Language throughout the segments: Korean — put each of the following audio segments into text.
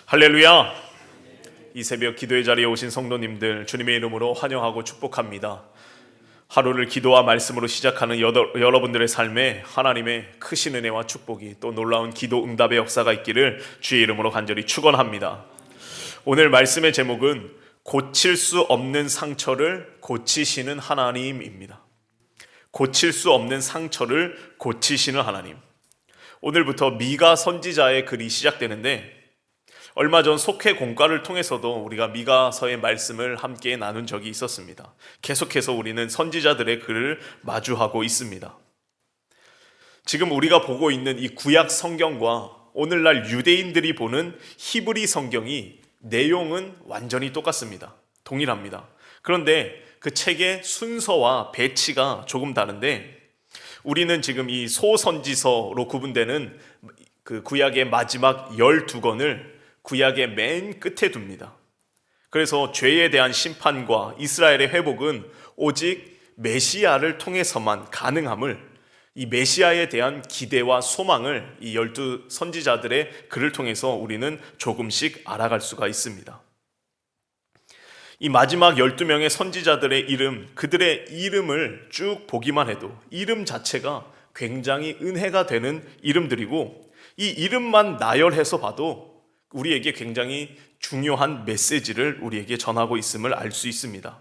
할렐루야! 이 새벽 기도의 자리에 오신 성도님들 주님의 이름으로 환영하고 축복합니다. 하루를 기도와 말씀으로 시작하는 여러분들의 삶에 하나님의 크신 은혜와 축복이 또 놀라운 기도 응답의 역사가 있기를 주의 이름으로 간절히 축원합니다. 오늘 말씀의 제목은 고칠 수 없는 상처를 고치시는 하나님입니다. 고칠 수 없는 상처를 고치시는 하나님. 오늘부터 미가 선지자의 글이 시작되는데 얼마 전 속회 공과를 통해서도 우리가 미가서의 말씀을 함께 나눈 적이 있었습니다. 계속해서 우리는 선지자들의 글을 마주하고 있습니다. 지금 우리가 보고 있는 이 구약 성경과 오늘날 유대인들이 보는 히브리 성경이 내용은 완전히 똑같습니다. 동일합니다. 그런데 그 책의 순서와 배치가 조금 다른데 우리는 지금 이 소선지서로 구분되는 그 구약의 마지막 12권을 구약의 맨 끝에 둡니다. 그래서 죄에 대한 심판과 이스라엘의 회복은 오직 메시아를 통해서만 가능함을, 이 메시아에 대한 기대와 소망을 이 12 선지자들의 글을 통해서 우리는 조금씩 알아갈 수가 있습니다. 이 마지막 12명의 선지자들의 이름, 그들의 이름을 쭉 보기만 해도 이름 자체가 굉장히 은혜가 되는 이름들이고, 이 이름만 나열해서 봐도 우리에게 굉장히 중요한 메시지를 우리에게 전하고 있음을 알 수 있습니다.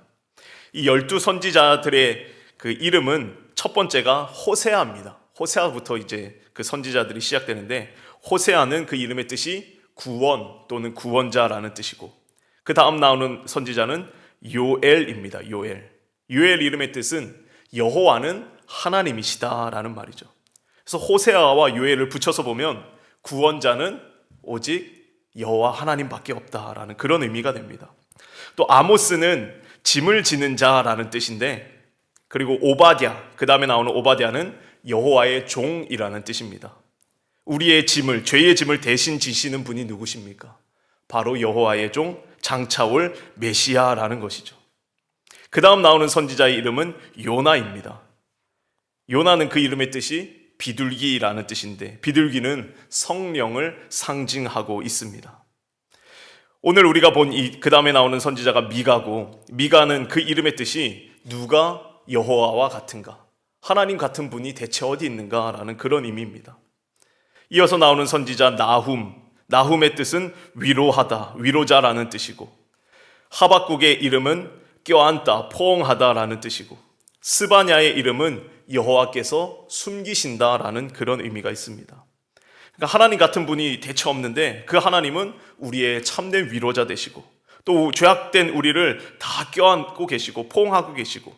이 12 선지자들의 그 이름은 첫 번째가 호세아입니다. 호세아부터 이제 그 선지자들이 시작되는데, 호세아는 그 이름의 뜻이 구원 또는 구원자라는 뜻이고, 그 다음 나오는 선지자는 요엘입니다. 요엘 이름의 뜻은 여호와는 하나님이시다라는 말이죠. 그래서 호세아와 요엘을 붙여서 보면 구원자는 오직 여호와 하나님밖에 없다라는 그런 의미가 됩니다. 또 아모스는 짐을 지는 자라는 뜻인데, 그리고 오바댜, 그 다음에 나오는 오바댜는 여호와의 종이라는 뜻입니다. 우리의 짐을, 죄의 짐을 대신 지시는 분이 누구십니까? 바로 여호와의 종 장차올 메시아라는 것이죠. 그 다음 나오는 선지자의 이름은 요나입니다. 요나는 그 이름의 뜻이 비둘기라는 뜻인데, 비둘기는 성령을 상징하고 있습니다. 오늘 우리가 본 그 다음에 나오는 선지자가 미가고, 미가는 그 이름의 뜻이 누가 여호와와 같은가, 하나님 같은 분이 대체 어디 있는가라는 그런 의미입니다. 이어서 나오는 선지자 나훔의 뜻은 위로하다, 위로자라는 뜻이고, 하박국의 이름은 껴안다, 포옹하다라는 뜻이고, 스바냐의 이름은 여호와께서 숨기신다라는 그런 의미가 있습니다. 그러니까 하나님 같은 분이 대체 없는데 그 하나님은 우리의 참된 위로자 되시고, 또 죄악된 우리를 다 껴안고 계시고 포옹하고 계시고,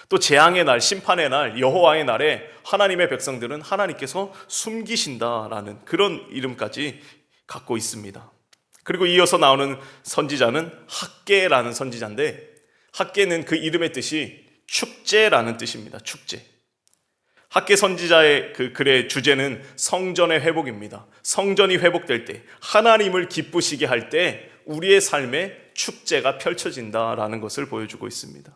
또 재앙의 날, 심판의 날, 여호와의 날에 하나님의 백성들은 하나님께서 숨기신다라는 그런 이름까지 갖고 있습니다. 그리고 이어서 나오는 선지자는 학개라는 선지자인데, 학개는 그 이름의 뜻이 축제라는 뜻입니다. 축제. 학개 선지자의 그 글의 주제는 성전의 회복입니다. 성전이 회복될 때, 하나님을 기쁘시게 할 때 우리의 삶에 축제가 펼쳐진다라는 것을 보여주고 있습니다.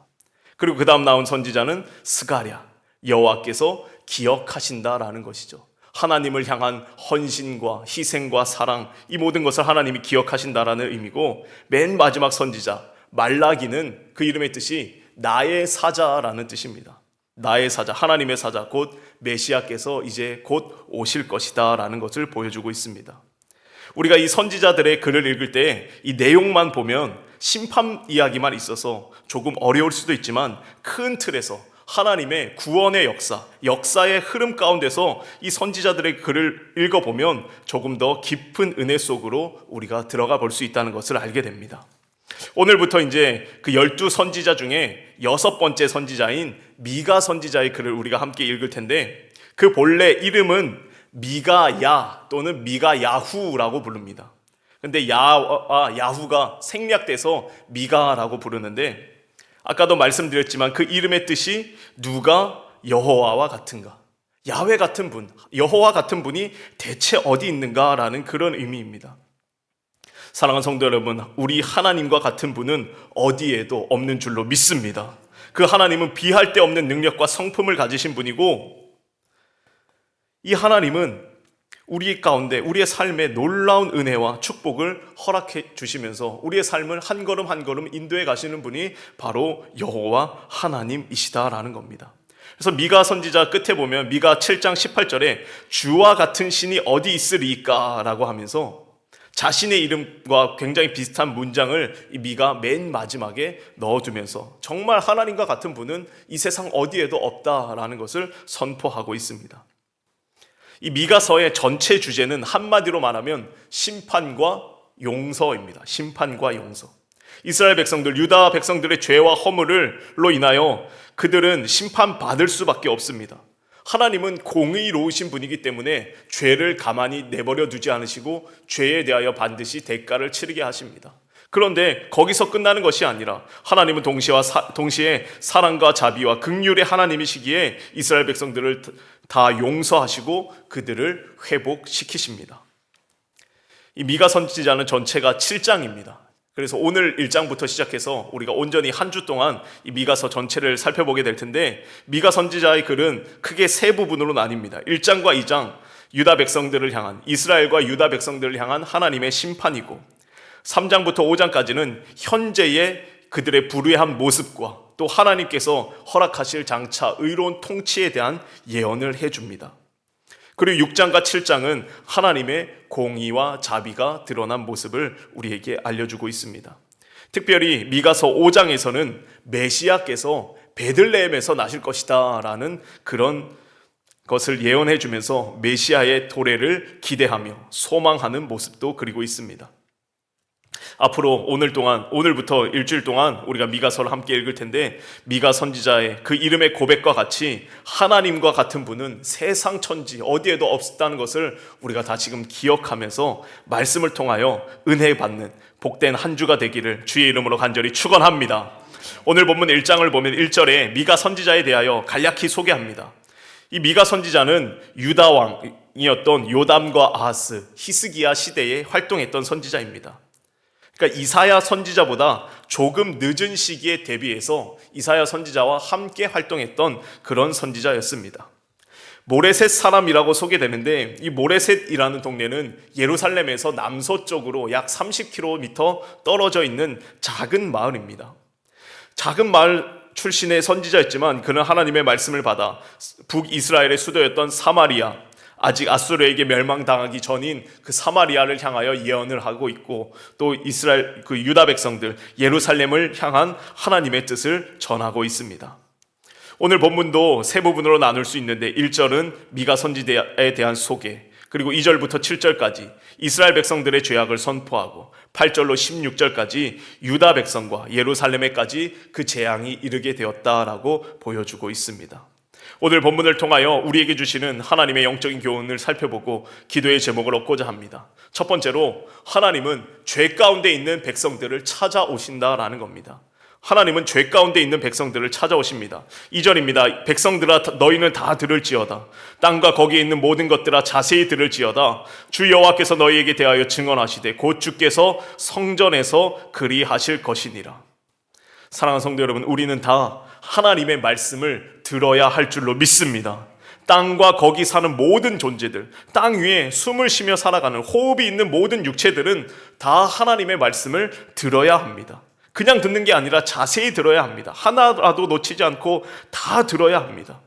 그리고 그 다음 나온 선지자는 스가랴, 여호와께서 기억하신다라는 것이죠. 하나님을 향한 헌신과 희생과 사랑, 이 모든 것을 하나님이 기억하신다라는 의미고, 맨 마지막 선지자 말라기는 그 이름의 뜻이 나의 사자라는 뜻입니다. 나의 사자, 하나님의 사자, 곧 메시아께서 이제 곧 오실 것이다 라는 것을 보여주고 있습니다. 우리가 이 선지자들의 글을 읽을 때 이 내용만 보면 심판 이야기만 있어서 조금 어려울 수도 있지만, 큰 틀에서 하나님의 구원의 역사의 흐름 가운데서 이 선지자들의 글을 읽어보면 조금 더 깊은 은혜 속으로 우리가 들어가 볼 수 있다는 것을 알게 됩니다. 오늘부터 이제 그 12 선지자 중에 6번째 선지자인 미가 선지자의 글을 우리가 함께 읽을 텐데, 그 본래 이름은 미가야 또는 미가야후라고 부릅니다. 근데 야와 야후가 생략돼서 미가라고 부르는데, 아까도 말씀드렸지만 그 이름의 뜻이 누가 여호와와 같은가, 야훼 같은 분, 여호와 같은 분이 대체 어디 있는가라는 그런 의미입니다. 사랑하는 성도 여러분, 우리 하나님과 같은 분은 어디에도 없는 줄로 믿습니다. 그 하나님은 비할 데 없는 능력과 성품을 가지신 분이고, 이 하나님은 우리 가운데 우리의 삶에 놀라운 은혜와 축복을 허락해 주시면서 우리의 삶을 한 걸음 한 걸음 인도해 가시는 분이 바로 여호와 하나님이시다라는 겁니다. 그래서 미가 선지자 끝에 보면 미가 7장 18절에 주와 같은 신이 어디 있으리까 라고 하면서 자신의 이름과 굉장히 비슷한 문장을 이 미가 맨 마지막에 넣어두면서 정말 하나님과 같은 분은 이 세상 어디에도 없다라는 것을 선포하고 있습니다. 이 미가서의 전체 주제는 한마디로 말하면 심판과 용서입니다. 심판과 용서. 이스라엘 백성들, 유다 백성들의 죄와 허물로 인하여 그들은 심판받을 수밖에 없습니다. 하나님은 공의로우신 분이기 때문에 죄를 가만히 내버려 두지 않으시고 죄에 대하여 반드시 대가를 치르게 하십니다. 그런데 거기서 끝나는 것이 아니라 하나님은 동시에 사랑과 자비와 긍휼의 하나님이시기에 이스라엘 백성들을 다 용서하시고 그들을 회복시키십니다. 이 미가 선지자는 전체가 7장입니다. 그래서 오늘 1장부터 시작해서 우리가 온전히 한 주 동안 이 미가서 전체를 살펴보게 될 텐데, 미가 선지자의 글은 크게 세 부분으로 나뉩니다. 1장과 2장 유다 백성들을 향한, 이스라엘과 유다 백성들을 향한 하나님의 심판이고, 3장부터 5장까지는 현재의 그들의 불의한 모습과 또 하나님께서 허락하실 장차 의로운 통치에 대한 예언을 해줍니다. 그리고 6장과 7장은 하나님의 공의와 자비가 드러난 모습을 우리에게 알려주고 있습니다. 특별히 미가서 5장에서는 메시아께서 베들레헴에서 나실 것이다 라는 그런 것을 예언해 주면서 메시아의 도래를 기대하며 소망하는 모습도 그리고 있습니다. 앞으로 오늘부터 일주일 동안 우리가 미가서를 함께 읽을 텐데, 미가 선지자의 그 이름의 고백과 같이 하나님과 같은 분은 세상 천지 어디에도 없다는 것을 우리가 다 지금 기억하면서 말씀을 통하여 은혜 받는 복된 한 주가 되기를 주의 이름으로 간절히 축원합니다. 오늘 본문 1장을 보면 1절에 미가 선지자에 대하여 간략히 소개합니다. 이 미가 선지자는 유다 왕이었던 요담과 아하스, 히스기야 시대에 활동했던 선지자입니다. 그러니까 이사야 선지자보다 조금 늦은 시기에 대비해서 이사야 선지자와 함께 활동했던 그런 선지자였습니다. 모레셋 사람이라고 소개되는데, 이 모레셋이라는 동네는 예루살렘에서 남서쪽으로 약 30km 떨어져 있는 작은 마을입니다. 작은 마을 출신의 선지자였지만 그는 하나님의 말씀을 받아 북이스라엘의 수도였던 사마리아, 아직 아수르에게 멸망당하기 전인 그 사마리아를 향하여 예언을 하고 있고, 또 이스라엘 그 유다 백성들 예루살렘을 향한 하나님의 뜻을 전하고 있습니다. 오늘 본문도 세 부분으로 나눌 수 있는데, 1절은 미가 선지자에 대한 소개, 그리고 2절부터 7절까지 이스라엘 백성들의 죄악을 선포하고 8절로 16절까지 유다 백성과 예루살렘에까지 그 재앙이 이르게 되었다라고 보여주고 있습니다. 오늘 본문을 통하여 우리에게 주시는 하나님의 영적인 교훈을 살펴보고 기도의 제목을 얻고자 합니다. 첫 번째로, 하나님은 죄 가운데 있는 백성들을 찾아오신다라는 겁니다. 하나님은 죄 가운데 있는 백성들을 찾아오십니다. 2절입니다. 백성들아 너희는 다 들을지어다. 땅과 거기에 있는 모든 것들아 자세히 들을지어다. 주 여호와께서 너희에게 대하여 증언하시되 곧 주께서 성전에서 그리하실 것이니라. 사랑하는 성도 여러분, 우리는 다 하나님의 말씀을 들어야 할 줄로 믿습니다. 땅과 거기 사는 모든 존재들, 땅 위에 숨을 쉬며 살아가는 호흡이 있는 모든 육체들은 다 하나님의 말씀을 들어야 합니다. 그냥 듣는 게 아니라 자세히 들어야 합니다. 하나라도 놓치지 않고 다 들어야 합니다.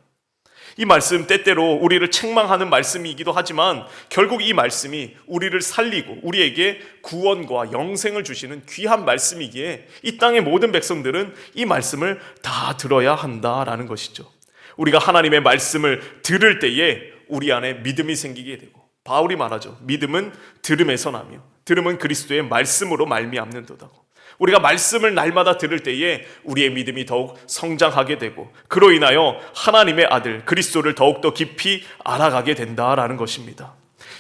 이 말씀 때때로 우리를 책망하는 말씀이기도 하지만 결국 이 말씀이 우리를 살리고 우리에게 구원과 영생을 주시는 귀한 말씀이기에 이 땅의 모든 백성들은 이 말씀을 다 들어야 한다라는 것이죠. 우리가 하나님의 말씀을 들을 때에 우리 안에 믿음이 생기게 되고, 바울이 말하죠. 믿음은 들음에서 나며 들음은 그리스도의 말씀으로 말미암는도다고. 우리가 말씀을 날마다 들을 때에 우리의 믿음이 더욱 성장하게 되고, 그로 인하여 하나님의 아들 그리스도를 더욱더 깊이 알아가게 된다라는 것입니다.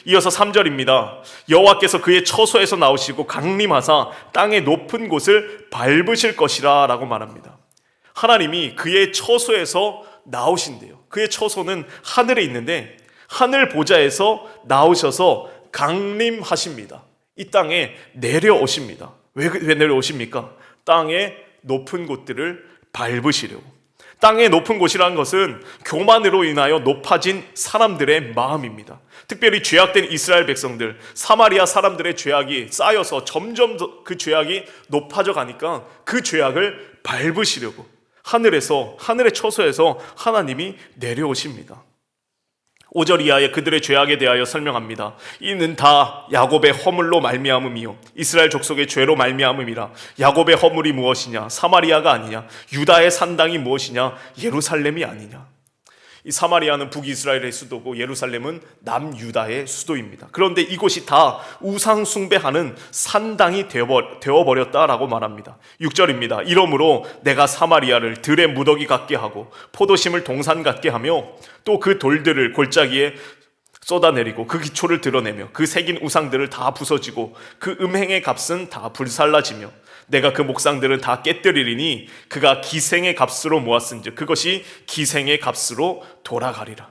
이어서 3절입니다. 여호와께서 그의 처소에서 나오시고 강림하사 땅의 높은 곳을 밟으실 것이라 라고 말합니다. 하나님이 그의 처소에서 나오신대요. 그의 처소는 하늘에 있는데 하늘 보좌에서 나오셔서 강림하십니다. 이 땅에 내려오십니다. 왜 내려오십니까? 땅의 높은 곳들을 밟으시려고, 땅의 높은 곳이라는 것은 교만으로 인하여 높아진 사람들의 마음입니다. 특별히 죄악된 이스라엘 백성들, 사마리아 사람들의 죄악이 쌓여서 점점 더 그 죄악이 높아져 가니까 그 죄악을 밟으시려고 하늘의 처소에서 하나님이 내려오십니다. 5절 이하에 그들의 죄악에 대하여 설명합니다. 이는 다 야곱의 허물로 말미암음이요 이스라엘 족속의 죄로 말미암음이라. 야곱의 허물이 무엇이냐? 사마리아가 아니냐? 유다의 산당이 무엇이냐? 예루살렘이 아니냐? 이 사마리아는 북이스라엘의 수도고 예루살렘은 남유다의 수도입니다. 그런데 이곳이 다 우상 숭배하는 산당이 되어버렸다라고 말합니다. 6절입니다. 이러므로 내가 사마리아를 들의 무더기 같게 하고 포도심을 동산 같게 하며 또 그 돌들을 골짜기에 쏟아내리고 그 기초를 드러내며 그 새긴 우상들을 다 부서지고 그 음행의 값은 다 불살라지며 내가 그 목상들은 다 깨뜨리리니 그가 기생의 값으로 모았은즉 그것이 기생의 값으로 돌아가리라.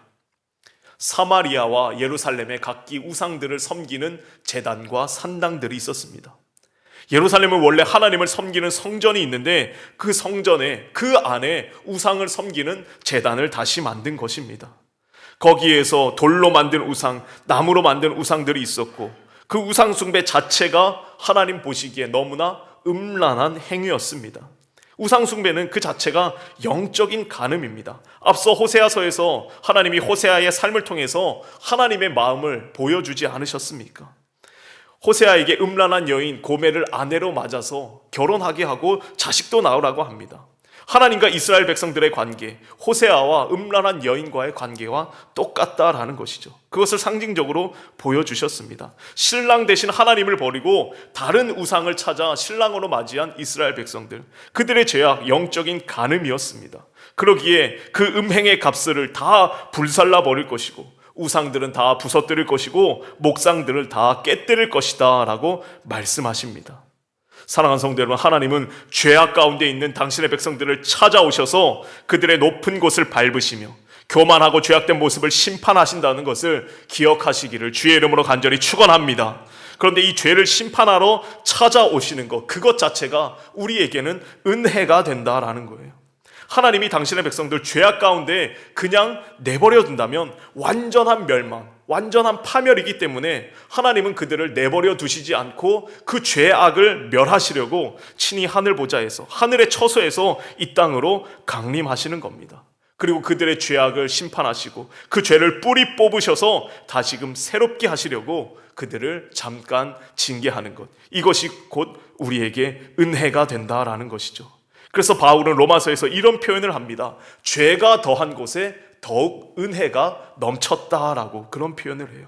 사마리아와 예루살렘에 각기 우상들을 섬기는 제단과 산당들이 있었습니다. 예루살렘은 원래 하나님을 섬기는 성전이 있는데 그 성전에 그 안에 우상을 섬기는 제단을 다시 만든 것입니다. 거기에서 돌로 만든 우상, 나무로 만든 우상들이 있었고 그 우상 숭배 자체가 하나님 보시기에 너무나 음란한 행위였습니다. 우상 숭배는 그 자체가 영적인 간음입니다. 앞서 호세아서에서 하나님이 호세아의 삶을 통해서 하나님의 마음을 보여주지 않으셨습니까? 호세아에게 음란한 여인 고멜을 아내로 맞아서 결혼하게 하고 자식도 낳으라고 합니다. 하나님과 이스라엘 백성들의 관계, 호세아와 음란한 여인과의 관계와 똑같다라는 것이죠. 그것을 상징적으로 보여주셨습니다. 신랑 대신 하나님을 버리고 다른 우상을 찾아 신랑으로 맞이한 이스라엘 백성들, 그들의 죄악, 영적인 간음이었습니다. 그러기에 그 음행의 값을 다 불살라 버릴 것이고 우상들은 다 부서뜨릴 것이고 목상들을 다 깨뜨릴 것이다 라고 말씀하십니다. 사랑하는 성도 여러분, 하나님은 죄악 가운데 있는 당신의 백성들을 찾아오셔서 그들의 높은 곳을 밟으시며 교만하고 죄악된 모습을 심판하신다는 것을 기억하시기를 주의 이름으로 간절히 축원합니다. 그런데 이 죄를 심판하러 찾아오시는 것, 그것 자체가 우리에게는 은혜가 된다라는 거예요. 하나님이 당신의 백성들 죄악 가운데 그냥 내버려 둔다면 완전한 멸망, 완전한 파멸이기 때문에 하나님은 그들을 내버려 두시지 않고 그 죄악을 멸하시려고 친히 하늘 보좌에서, 하늘의 처소에서 이 땅으로 강림하시는 겁니다. 그리고 그들의 죄악을 심판하시고 그 죄를 뿌리 뽑으셔서 다시금 새롭게 하시려고 그들을 잠깐 징계하는 것, 이것이 곧 우리에게 은혜가 된다라는 것이죠. 그래서 바울은 로마서에서 이런 표현을 합니다. 죄가 더한 곳에 더욱 은혜가 넘쳤다라고 그런 표현을 해요.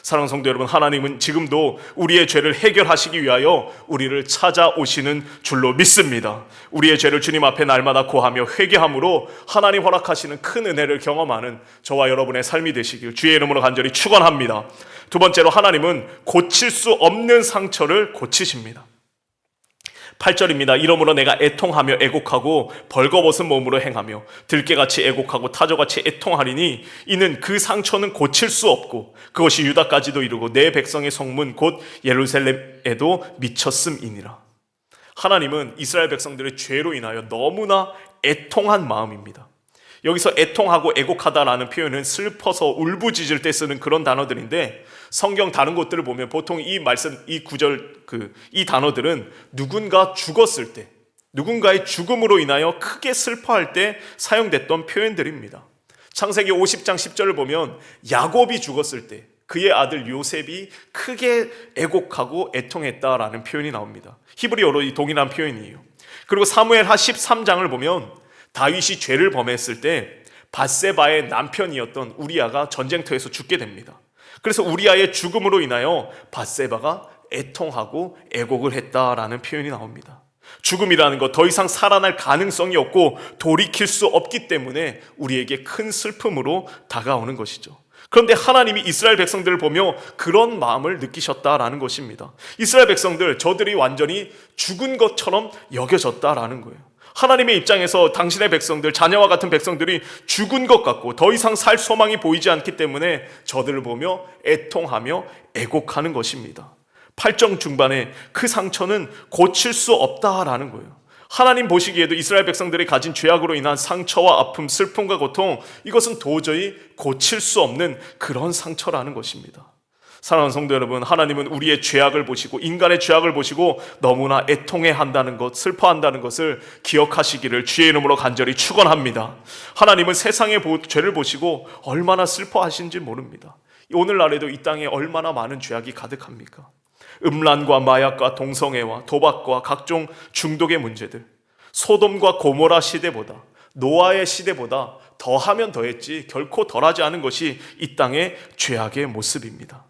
사랑하는 성도 여러분, 하나님은 지금도 우리의 죄를 해결하시기 위하여 우리를 찾아오시는 줄로 믿습니다. 우리의 죄를 주님 앞에 날마다 고하며 회개함으로 하나님 허락하시는 큰 은혜를 경험하는 저와 여러분의 삶이 되시길 주의 이름으로 간절히 축원합니다. 두 번째로, 하나님은 고칠 수 없는 상처를 고치십니다. 8절입니다. 이러므로 내가 애통하며 애곡하고 벌거벗은 몸으로 행하며 들깨같이 애곡하고 타조같이 애통하리니 이는 그 상처는 고칠 수 없고 그것이 유다까지도 이르고 내 백성의 성문 곧 예루살렘에도 미쳤음이니라. 하나님은 이스라엘 백성들의 죄로 인하여 너무나 애통한 마음입니다. 여기서 애통하고 애곡하다라는 표현은 슬퍼서 울부짖을 때 쓰는 그런 단어들인데, 성경 다른 곳들을 보면 보통 이 말씀, 이 구절, 이 단어들은 누군가 죽었을 때, 누군가의 죽음으로 인하여 크게 슬퍼할 때 사용됐던 표현들입니다. 창세기 50장 10절을 보면 야곱이 죽었을 때 그의 아들 요셉이 크게 애곡하고 애통했다라는 표현이 나옵니다. 히브리어로 이 동일한 표현이에요. 그리고 사무엘하 13장을 보면 다윗이 죄를 범했을 때 밧세바의 남편이었던 우리아가 전쟁터에서 죽게 됩니다. 그래서 우리아의 죽음으로 인하여 밧세바가 애통하고 애곡을 했다라는 표현이 나옵니다. 죽음이라는 것, 더 이상 살아날 가능성이 없고 돌이킬 수 없기 때문에 우리에게 큰 슬픔으로 다가오는 것이죠. 그런데 하나님이 이스라엘 백성들을 보며 그런 마음을 느끼셨다라는 것입니다. 이스라엘 백성들, 저들이 완전히 죽은 것처럼 여겨졌다라는 거예요. 하나님의 입장에서 당신의 백성들, 자녀와 같은 백성들이 죽은 것 같고 더 이상 살 소망이 보이지 않기 때문에 저들을 보며 애통하며 애곡하는 것입니다. 8장 중반에 그 상처는 고칠 수 없다라는 거예요. 하나님 보시기에도 이스라엘 백성들이 가진 죄악으로 인한 상처와 아픔, 슬픔과 고통, 이것은 도저히 고칠 수 없는 그런 상처라는 것입니다. 사랑하는 성도 여러분, 하나님은 우리의 죄악을 보시고 인간의 죄악을 보시고 너무나 애통해한다는 것, 슬퍼한다는 것을 기억하시기를 주의 이름으로 간절히 축원합니다. 하나님은 세상의 죄를 보시고 얼마나 슬퍼하신지 모릅니다. 오늘날에도 이 땅에 얼마나 많은 죄악이 가득합니까? 음란과 마약과 동성애와 도박과 각종 중독의 문제들, 소돔과 고모라 시대보다, 노아의 시대보다 더하면 더했지 결코 덜하지 않은 것이 이 땅의 죄악의 모습입니다.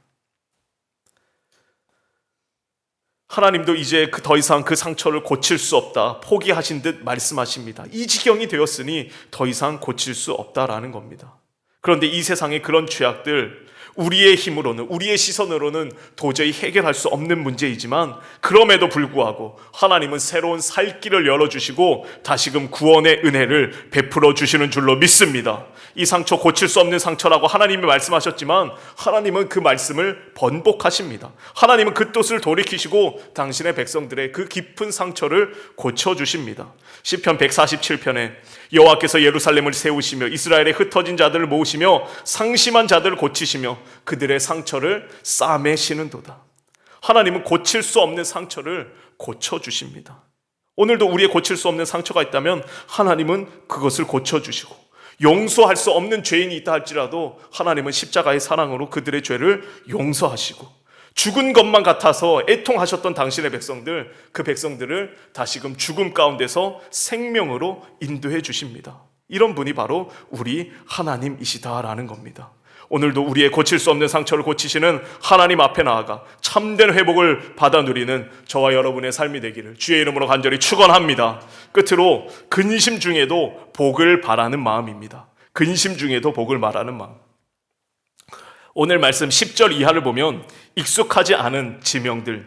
하나님도 이제 더 이상 그 상처를 고칠 수 없다 포기하신 듯 말씀하십니다. 이 지경이 되었으니 더 이상 고칠 수 없다라는 겁니다. 그런데 이 세상의 그런 죄악들, 우리의 힘으로는, 우리의 시선으로는 도저히 해결할 수 없는 문제이지만 그럼에도 불구하고 하나님은 새로운 살 길을 열어주시고 다시금 구원의 은혜를 베풀어 주시는 줄로 믿습니다. 이 상처 고칠 수 없는 상처라고 하나님이 말씀하셨지만 하나님은 그 말씀을 번복하십니다. 하나님은 그 뜻을 돌이키시고 당신의 백성들의 그 깊은 상처를 고쳐주십니다. 시편 147편에 여호와께서 예루살렘을 세우시며 이스라엘의 흩어진 자들을 모으시며 상심한 자들을 고치시며 그들의 상처를 싸매시는도다. 하나님은 고칠 수 없는 상처를 고쳐주십니다. 오늘도 우리의 고칠 수 없는 상처가 있다면 하나님은 그것을 고쳐주시고, 용서할 수 없는 죄인이 있다 할지라도 하나님은 십자가의 사랑으로 그들의 죄를 용서하시고, 죽은 것만 같아서 애통하셨던 당신의 백성들, 그 백성들을 다시금 죽음 가운데서 생명으로 인도해 주십니다. 이런 분이 바로 우리 하나님이시다라는 겁니다. 오늘도 우리의 고칠 수 없는 상처를 고치시는 하나님 앞에 나아가 참된 회복을 받아 누리는 저와 여러분의 삶이 되기를 주의 이름으로 간절히 축원합니다. 끝으로 근심 중에도 복을 바라는 마음입니다. 근심 중에도 복을 바라는 마음. 오늘 말씀 10절 이하를 보면 익숙하지 않은 지명들,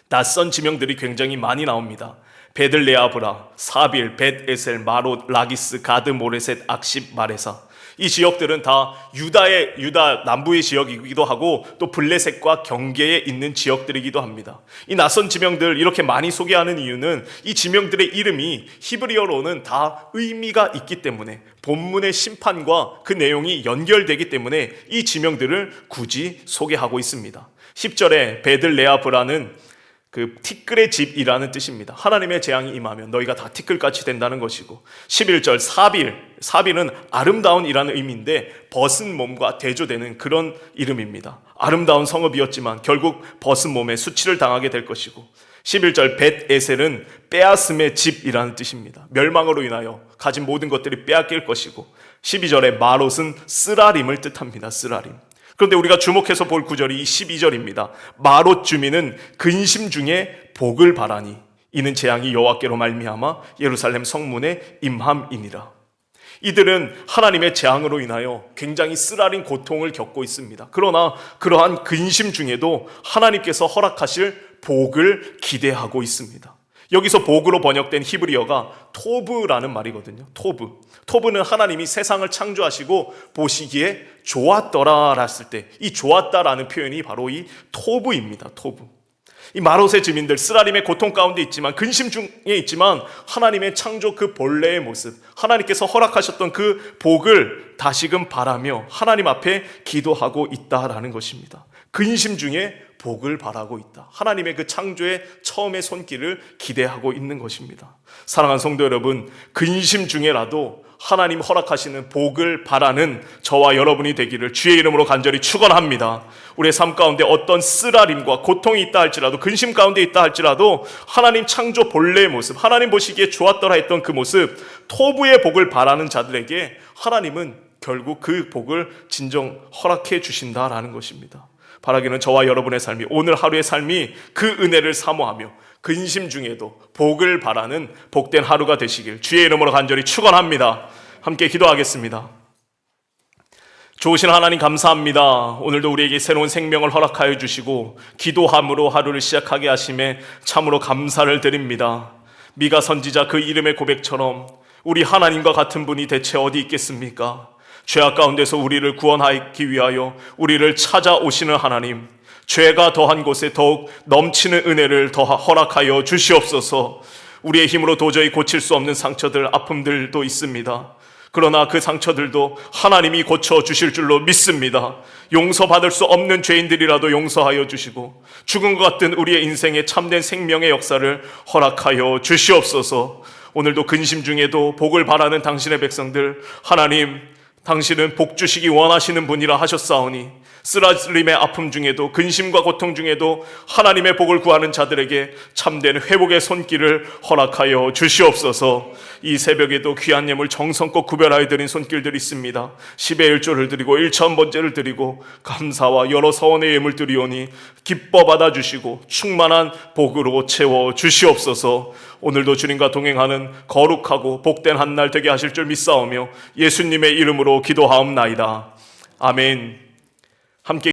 낯선 지명들이 굉장히 많이 나옵니다. 베들레아브라, 사빌, 벳에셀, 마롯, 라기스, 가드, 모레셋, 악십, 마레사. 이 지역들은 다 유다 남부의 지역이기도 하고 또 블레셋과 경계에 있는 지역들이기도 합니다. 이 낯선 지명들 이렇게 많이 소개하는 이유는 이 지명들의 이름이 히브리어로는 다 의미가 있기 때문에, 본문의 심판과 그 내용이 연결되기 때문에 이 지명들을 굳이 소개하고 있습니다. 10절에 베들레아브라는 그 티끌의 집이라는 뜻입니다. 하나님의 재앙이 임하면 너희가 다 티끌같이 된다는 것이고, 11절 사빌은 아름다운이라는 의미인데 벗은 몸과 대조되는 그런 이름입니다. 아름다운 성읍이었지만 결국 벗은 몸에 수치를 당하게 될 것이고, 11절 벳에셀은 빼앗음의 집이라는 뜻입니다. 멸망으로 인하여 가진 모든 것들이 빼앗길 것이고, 12절에 마롯은 쓰라림을 뜻합니다. 쓰라림. 그런데 우리가 주목해서 볼 구절이 이 12절입니다. 마롯 주민은 근심 중에 복을 바라니 이는 재앙이 여호와께로 말미암아 예루살렘 성문에 임함이니라. 이들은 하나님의 재앙으로 인하여 굉장히 쓰라린 고통을 겪고 있습니다. 그러나 그러한 근심 중에도 하나님께서 허락하실 복을 기대하고 있습니다. 여기서 복으로 번역된 히브리어가 토브라는 말이거든요. 토브는 하나님이 세상을 창조하시고 보시기에 좋았더라 했을 때 이 좋았다라는 표현이 바로 이 토브입니다. 토브. 이 마롯의 주민들 쓰라림의 고통 가운데 있지만, 근심 중에 있지만 하나님의 창조 그 본래의 모습, 하나님께서 허락하셨던 그 복을 다시금 바라며 하나님 앞에 기도하고 있다라는 것입니다. 근심 중에 복을 바라고 있다. 하나님의 그 창조의 처음의 손길을 기대하고 있는 것입니다. 사랑하는 성도 여러분, 근심 중에라도 하나님 허락하시는 복을 바라는 저와 여러분이 되기를 주의 이름으로 간절히 축원합니다. 우리의 삶 가운데 어떤 쓰라림과 고통이 있다 할지라도, 근심 가운데 있다 할지라도 하나님 창조 본래의 모습, 하나님 보시기에 좋았더라 했던 그 모습, 토부의 복을 바라는 자들에게 하나님은 결국 그 복을 진정 허락해 주신다라는 것입니다. 바라기는 저와 여러분의 삶이, 오늘 하루의 삶이 그 은혜를 사모하며 근심 중에도 복을 바라는 복된 하루가 되시길 주의 이름으로 간절히 축원합니다. 함께 기도하겠습니다. 좋으신 하나님 감사합니다. 오늘도 우리에게 새로운 생명을 허락하여 주시고 기도함으로 하루를 시작하게 하심에 참으로 감사를 드립니다. 미가 선지자 그 이름의 고백처럼 우리 하나님과 같은 분이 대체 어디 있겠습니까? 죄악 가운데서 우리를 구원하기 위하여 우리를 찾아오시는 하나님, 죄가 더한 곳에 더욱 넘치는 은혜를 더 허락하여 주시옵소서. 우리의 힘으로 도저히 고칠 수 없는 상처들, 아픔들도 있습니다. 그러나 그 상처들도 하나님이 고쳐주실 줄로 믿습니다. 용서받을 수 없는 죄인들이라도 용서하여 주시고 죽은 것 같은 우리의 인생에 참된 생명의 역사를 허락하여 주시옵소서. 오늘도 근심 중에도 복을 바라는 당신의 백성들, 하나님, 당신은 복 주시기 원하시는 분이라 하셨사오니 쓰라림의 아픔 중에도 근심과 고통 중에도 하나님의 복을 구하는 자들에게 참된 회복의 손길을 허락하여 주시옵소서. 이 새벽에도 귀한 예물 정성껏 구별하여 드린 손길들이 있습니다. 10의 1조를 드리고 1,000번째를 드리고 감사와 여러 서원의 예물 드리오니 기뻐 받아주시고 충만한 복으로 채워 주시옵소서. 오늘도 주님과 동행하는 거룩하고 복된 한 날 되게 하실 줄 믿사오며 예수님의 이름으로 기도하옵나이다. 아멘.